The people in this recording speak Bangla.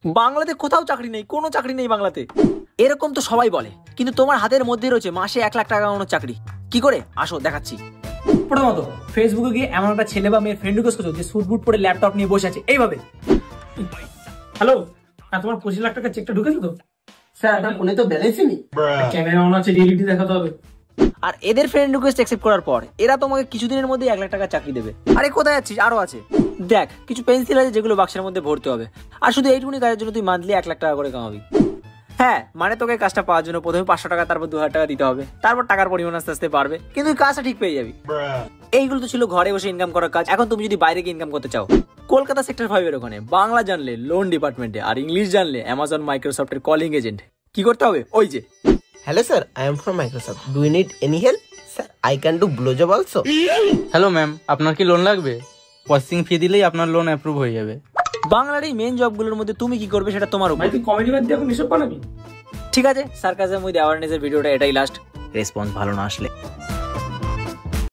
বাংলাতে কোথাও চাকরি নেই, কোনো চাকরি নেই বাংলাতে। এরকম তো সবাই বলে, কিন্তু তোমার হাতের মধ্যে রয়েছে মাসে 1 লাখ টাকা কামানোর চাকরি। কি করে? আসো দেখাচ্ছি। প্রথমত ফেসবুকে গিয়ে এমন একটা ছেলে বা মেয়ের ফ্রেন্ড রিকোয়েস্ট করছো যে স্যুট বুট পরে ল্যাপটপ নিয়ে বসে আছে এইভাবে। হ্যালো, তোমার 25 লাখ টাকা চেকটা ঢুকেছে তো? স্যার আপনার ফোনে তো ব্যালেন্সই নেই। ক্যামেরা অন আছে, ডিলিটি দেখাতে হবে। আর এদের ফ্রেন্ড রিকোয়েস্ট অ্যাকসেপ্ট করার পর এরা তোমাকে কিছুদিনের মধ্যে 1 লাখ টাকা চাকরি দেবে। আরে কোথায় যাচ্ছিস? আরো আছে, দেখ কিছু পেন্সিল আছে যেগুলো বাক্সের মধ্যে ভরতে হবে। আর শুধু এইটুকুনি কাজের জন্য তুই মান্থলি 1 লাখ টাকা করে কামাবি। হ্যাঁ, মানে তোকে কাজটা পাওয়ার জন্য প্রথমে 500 টাকা, তারপর 2000 টাকা দিতে হবে, তারপর টাকার পরিমাণ আস্তে আস্তে বাড়বে, কিন্তু কাজটা ঠিক পেয়ে যাবি। এইগুলো তো ছিল ঘরে বসে ইনকাম করার কাজ। এখন তুমি যদি বাইরে গিয়ে ইনকাম করতে চাও, কলকাতা সেক্টর 5 এর ওখানে বাংলা জানলে লোন ডিপার্টমেন্টে, আর ইংলিশ জানলে অ্যামাজন মাইক্রোসফটের কলিং এজেন্ট। কি করতে হবে? ওই যে, hello sir, I am from Microsoft, do you need any help? Sir I can do blow job also. Hello ma'am, আপনার কি লোন লাগবে? প্রসেসিং ফি দিলেই আপনার লোন অ্যাপ্রুভ হয়ে যাবে। বাংলার এই মেন জবগুলোর মধ্যে তুমি কি করবে সেটা তোমার উপর। তুই কমেডি বাদ দিয়ে এখন এসব বানাবি? ঠিক আছে, সার্কাজম উইথ অ্যাওয়ারনেসের ভিডিওটা এটাই লাস্ট। রেসপন্স ভালো না আসলে